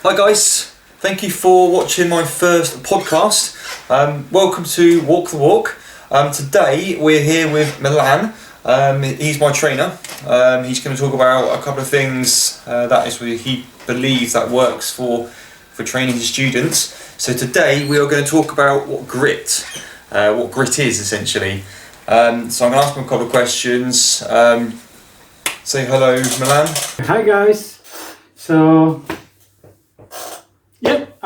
Hi guys, thank you for watching my first podcast. Welcome to Walk the Walk. Today we're here with Milan. He's my trainer. He's going to talk about a couple of things he believes that works for training his students. So today we are going to talk about what grit is essentially. So I'm going to ask him a couple of questions. Say hello, Milan. Hi guys. So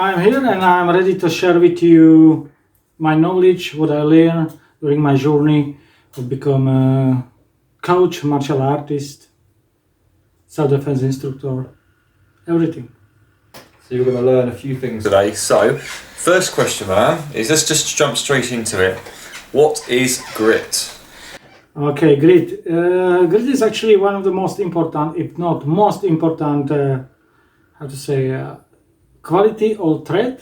I'm here and I'm ready to share with you my knowledge, what I learned during my journey to become a coach, martial artist, self-defense instructor, everything. So you're going to learn a few things today. So, first question, Milan, is let's just jump straight into it. What is grit? Okay, grit. Grit is actually one of the most important, if not most important, quality or trait.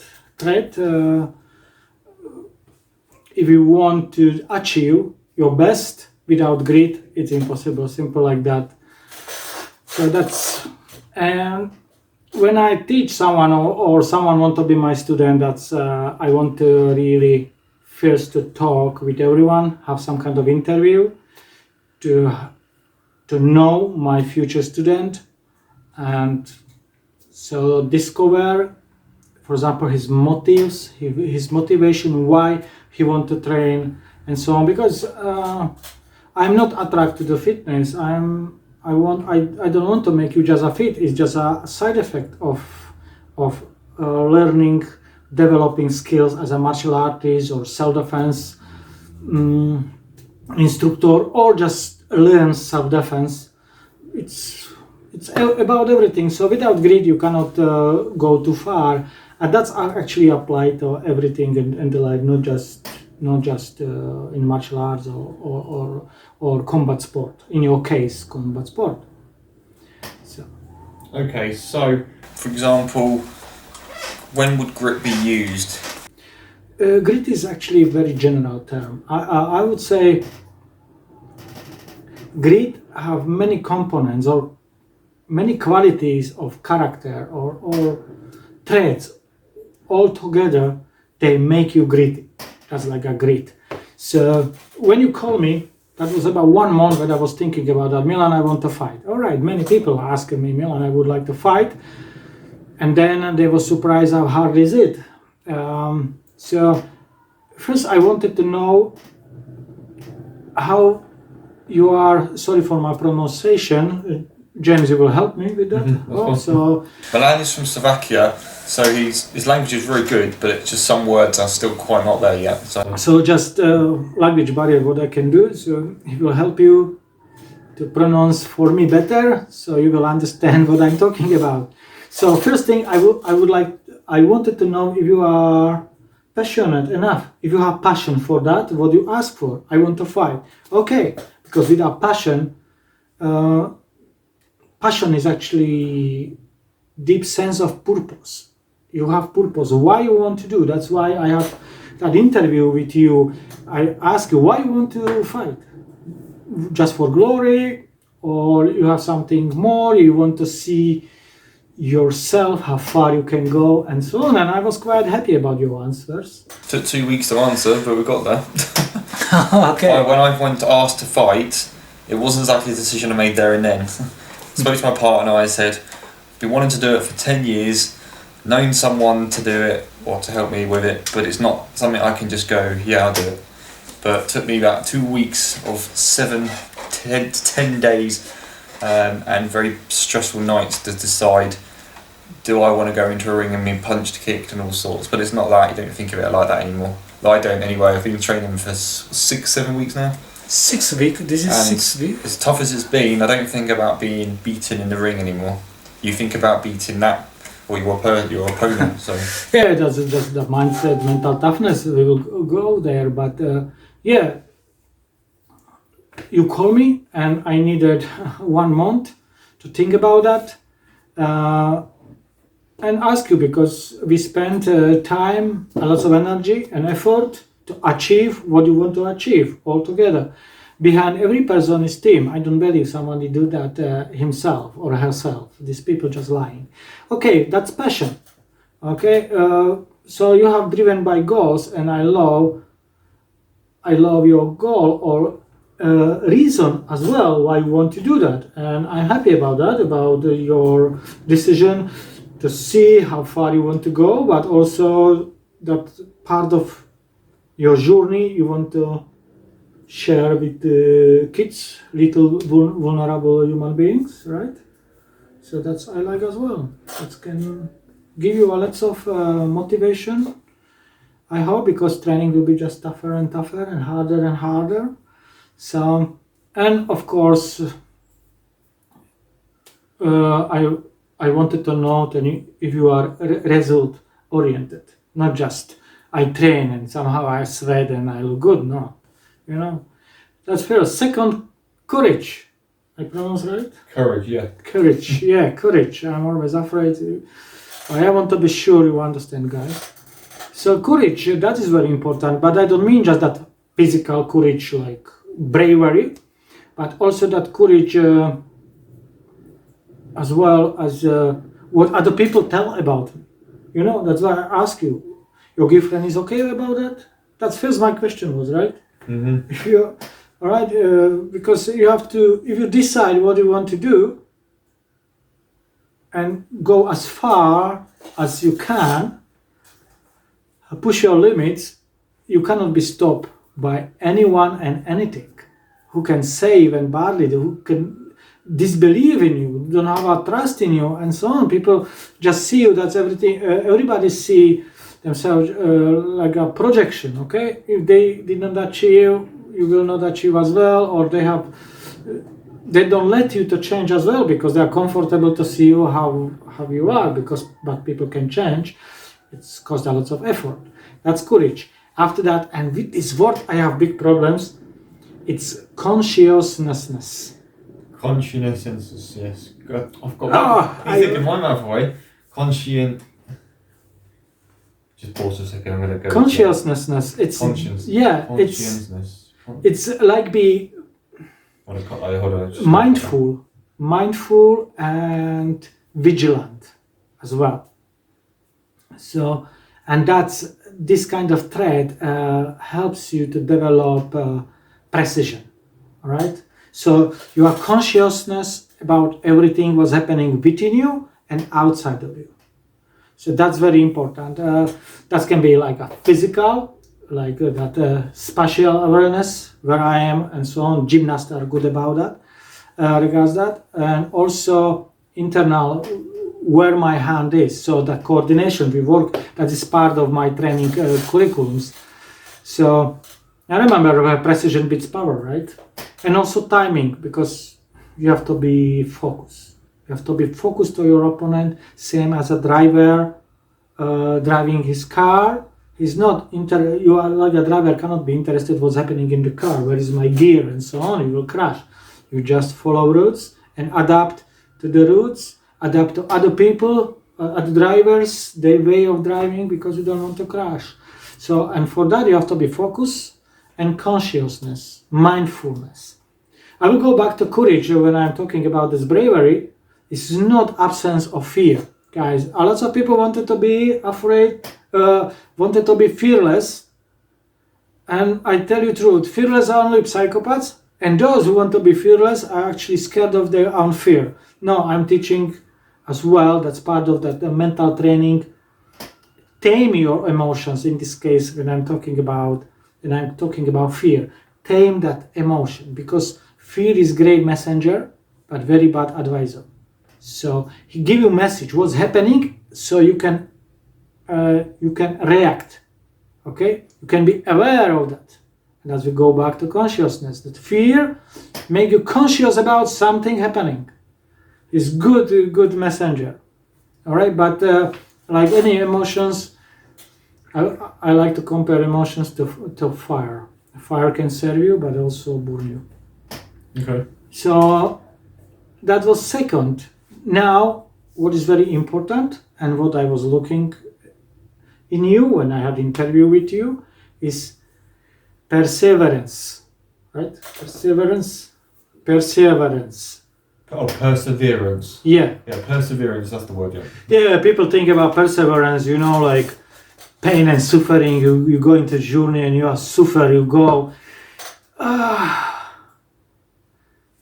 If you want to achieve your best without grit, it's impossible. Simple like that. So and when I teach someone or someone want to be my student, I want to really first to talk with everyone, have some kind of interview to know my future student, and so discover, for example, his motives, his motivation, why he want to train, and so on. Because I'm not attracted to fitness. I don't want to make you just a fit. It's just a side effect of learning, developing skills as a martial artist or self-defense instructor, or just learn self-defense. It's about everything. So without grit, you cannot go too far, and that's actually applied to everything in the life, not just in martial arts or combat sport. In your case, combat sport. Okay, so for example, when would grit be used? Grit is actually a very general term. I would say grit have many components or many qualities of character or traits. All together, they make you gritty. That's like a grit. So when you call me, that was about 1 month when I was thinking about that. Milan, I want to fight. All right, many people are asking me, Milan, I would like to fight. And then they were surprised how hard is it. So first I wanted to know how you are, sorry for my pronunciation, James, you will help me with that? Milan is from Slovakia, so his language is very good, but some words are still quite not there yet. So just language barrier, what I can do, so he will help you to pronounce for me better, so you will understand what I'm talking about. So first thing I wanted to know if you are passionate enough, if you have passion for that, what you ask for. I want to fight. Okay, because without passion, passion is actually deep sense of purpose. You have purpose, why you want to do. That's why I have that interview with you. I ask you why you want to fight. Just for glory, or you have something more, you want to see yourself, how far you can go, and so on. And I was quite happy about your answers. Took 2 weeks to answer, but we got there. Okay. When I went to ask to fight, it wasn't exactly a decision I made there and then. Spoke to my partner, I said, been wanting to do it for 10 years, known someone to do it or to help me with it, but it's not something I can just go, yeah, I'll do it. But it took me about 2 weeks of 10 days and very stressful nights to decide, do I want to go into a ring and be punched, kicked and all sorts. But it's not that, you don't think of it like that anymore. I don't anyway. I've been training for 6-7 weeks now. 6 weeks? This is and 6 weeks? As tough as it's been, I don't think about being beaten in the ring anymore. You think about beating that or your opponent. So yeah, that's the mindset, mental toughness. We will go there, but you call me and I needed 1 month to think about that and ask you, because we spent time, a lot of energy and effort to achieve what you want to achieve all together. behind every person is team. I don't believe somebody do that himself or herself. These people just lying. Okay, that's passion. Okay, so you have driven by goals, and I love your goal or reason as well why you want to do that, and I'm happy about that, about your decision to see how far you want to go, but also that part of your journey you want to share with the kids, little vulnerable human beings, right? So that's I like as well. That can give you a lots of motivation, I hope, because training will be just tougher and tougher and harder. So, and of course, I wanted to know if you are result oriented, not just I train and somehow I sweat and I look good. No, that's first. Second, courage. I pronounce right? Courage, yeah. Courage, yeah, courage. I'm always afraid. I want to be sure you understand, guys. So courage, that is very important, but I don't mean just that physical courage like bravery, but also that courage as well as what other people tell about me. That's why I ask you, your girlfriend is okay about that? That's first my question was, right? Mm-hmm. If you're, all right, because you have to, if you decide what you want to do and go as far as you can, push your limits, you cannot be stopped by anyone and anything who can save and badly, who can disbelieve in you, don't have a trust in you, and so on. People just see you, that's everything. Everybody see themselves like a projection, okay? If they did not achieve, you will not achieve as well, or they don't let you to change as well because they are comfortable to see you how you are, but people can change. It's cost a lot of effort. That's courage. After that, and with this word I have big problems, it's conscientiousness. Conscientiousness, yes. I've got one. He's taking my mouth away. Conscient. Just pause a second. I'm gonna go. Consciousness. It's conscience. Yeah. It's like be mindful and vigilant as well. So, and that's this kind of trait helps you to develop precision, right? So you are consciousness about everything what's happening within you and outside of you. So that's very important. That can be like a physical, like that spatial awareness, where I am and so on. Gymnasts are good about that, regards that. And also internal, where my hand is. So the coordination, we work, that is part of my training curriculums. So I remember precision beats power, right? And also timing, because you have to be focused. You have to be focused to your opponent, same as a driver driving his car. He's not you are like a driver cannot be interested what's happening in the car, where is my gear and so on. You will crash. You just follow routes and adapt to the routes, adapt to other people, other drivers, their way of driving, because you don't want to crash. So, and for that you have to be focused and consciousness, mindfulness. I will go back to courage when I'm talking about this bravery. It's not absence of fear, guys. A lot of people wanted to be afraid, wanted to be fearless. And I tell you the truth, fearless are only psychopaths, and those who want to be fearless are actually scared of their own fear. No, I'm teaching as well, that's part of that mental training. Tame your emotions, in this case, when I'm talking about fear. Tame that emotion, because fear is great messenger, but very bad advisor. So he give you message, what's happening, so you can react. Okay, you can be aware of that. And as we go back to consciousness, that fear make you conscious about something happening. It's good messenger. All right, but like any emotions, I like to compare emotions to fire. Fire can serve you, but also burn you. Okay. So that was second. Now, what is very important, and what I was looking in you when I had interview with you, is perseverance, right? Perseverance. Oh, perseverance. Yeah. Yeah, perseverance, that's the word, yeah. Yeah, people think about perseverance, like pain and suffering. You go into journey and you are suffer, you go.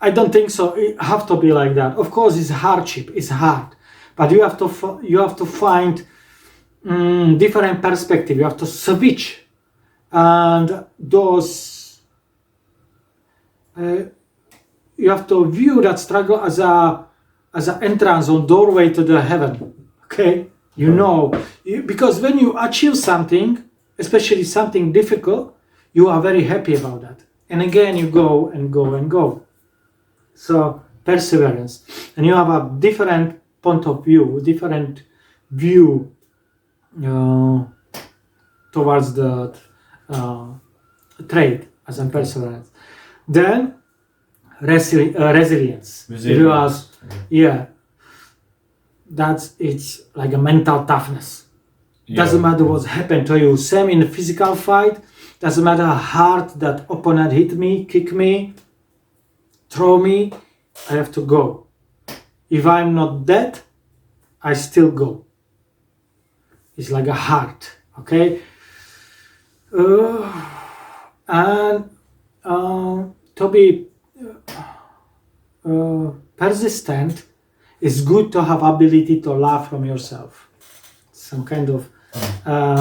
I don't think so. It have to be like that. Of course, it's hardship. It's hard, but you have to find different perspective. You have to switch, and those you have to view that struggle as an entrance or doorway to the heaven. Okay, because when you achieve something, especially something difficult, you are very happy about that, and again you go and go and go. So perseverance, and you have a different point of view, different view towards the trade as a perseverance. Then resilience. If you ask, it's like a mental toughness. Doesn't matter what's happened to you. Same in a physical fight. Doesn't matter how hard that opponent hit me, kick me, throw me, I have to go. If I'm not dead, I still go. It's like a heart, okay? And to be persistent, it's good to have ability to laugh from yourself. Some kind of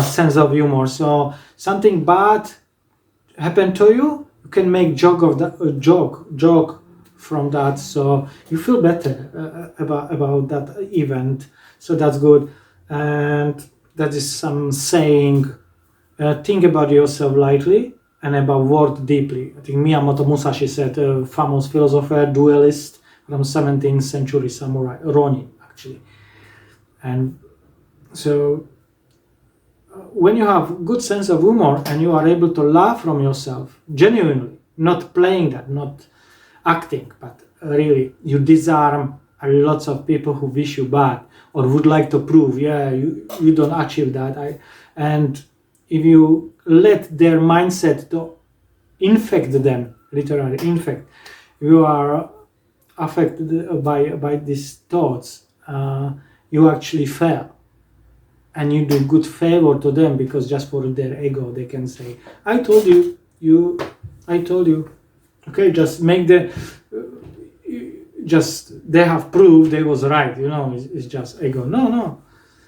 sense of humor. So something bad happened to you, you can make joke from that, so you feel better about that event. So that's good, and that is some saying. Think about yourself lightly and about work deeply. I think Miyamoto Musashi said, a famous philosopher, duelist from 17th century samurai, Ronin, actually. And so when you have good sense of humor and you are able to laugh from yourself, genuinely, not playing that, not acting, but really, you disarm lots of people who wish you bad or would like to prove, you don't achieve that. And if you let their mindset to infect them, literally infect, you are affected by these thoughts, you actually fail. And you do good favor to them, because just for their ego, they can say, I told you. Okay, just make they have proved they was right, it's just ego. No.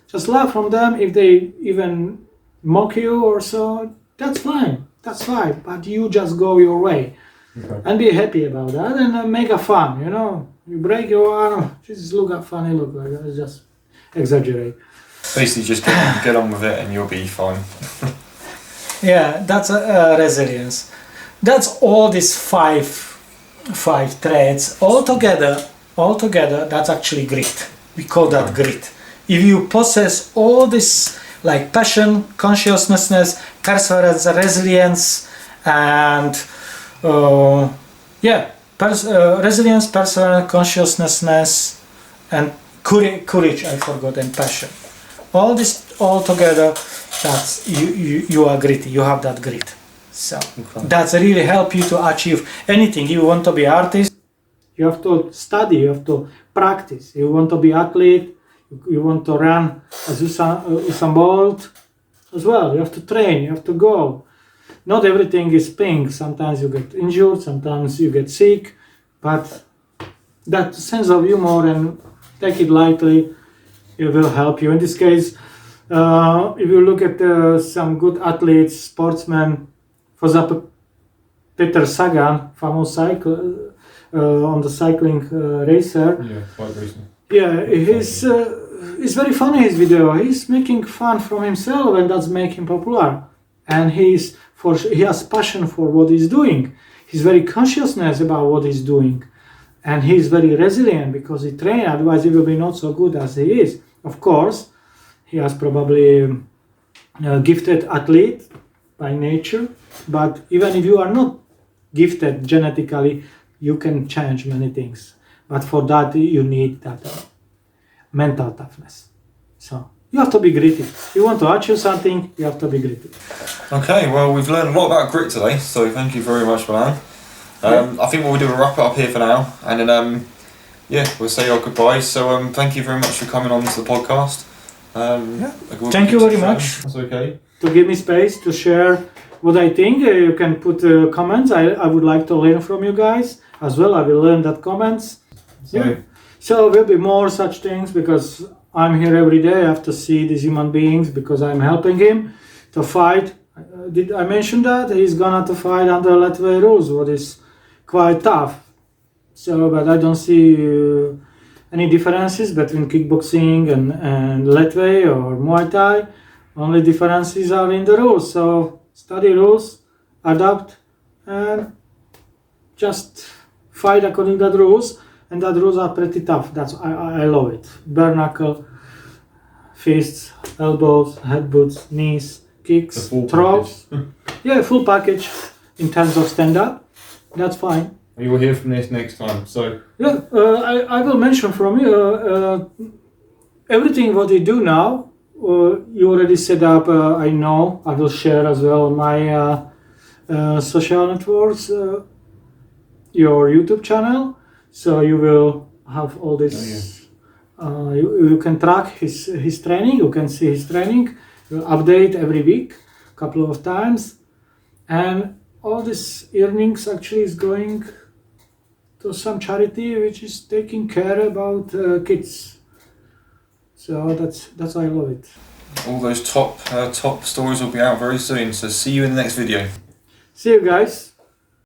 Just laugh from them. If they even mock you or so, that's fine. But you just go your way. Okay. And be happy about that, and make a fun, You break your arm, just look at funny look like that. Just exaggerate. Basically, just get on with it and you'll be fine. Yeah, that's resilience. That's all these five traits all together. That's actually grit. We call that grit. If you possess all this, like passion, consciousness, perseverance, resilience, and resilience, perseverance, consciousness, and courage. I forgot, and passion. All this all together, that's you are gritty. You have that grit. So that's really help you to achieve anything. You want to be artist, you have to study, you have to practice. You want to be athlete, you want to run as Usain Bolt as well. You have to train, you have to go. Not everything is pink. Sometimes you get injured, sometimes you get sick, but that sense of humor and take it lightly, it will help you. In this case, if you look at some good athletes, sportsmen, for example, Peter Sagan, famous cycle on the cycling racer. Yeah, quite recently. Yeah, it's very funny, his video. He's making fun from himself, and that's making him popular. And he has passion for what he's doing. He's very consciousness about what he's doing, and he's very resilient because he trained. Otherwise, he will be not so good as he is. Of course, he has probably a gifted athlete by nature. But even if you are not gifted genetically, you can change many things. But for that, you need that mental toughness. So you have to be gritty. You want to achieve something, you have to be gritty. Okay, well, we've learned a lot about grit today, so thank you very much, Milan. I think we'll do a wrap it up here for now, and then yeah, we'll say our goodbyes. So thank you very much for coming on to the podcast. Thank you very much. That's okay. To give me space to share what I think. You can put comments. I would like to learn from you guys as well. I will learn that comments. So will be more such things because I'm here every day. I have to see these human beings because I'm helping him to fight. Did I mention that? He's gonna to fight under Latvian rules, what is quite tough. So, but I don't see any differences between kickboxing and Latvian or Muay Thai. Only differences are in the rules. So study rules, adapt, and just fight according to the rules. And that rules are pretty tough. I love it. Bare knuckle, fists, elbows, headbutts, knees, kicks, throws. Yeah, full package in terms of stand up. That's fine. You will hear from this next time. So yeah, I will mention from you everything what you do now. You already set up. I know. I will share as well on my social networks. Your YouTube channel. So you will have all this. You can track his training. You can see his training. You update every week, couple of times, and all this earnings actually is going to some charity which is taking care about kids. So that's why I love it. all those top stories will be out very soon. So see you in the next video. See you guys.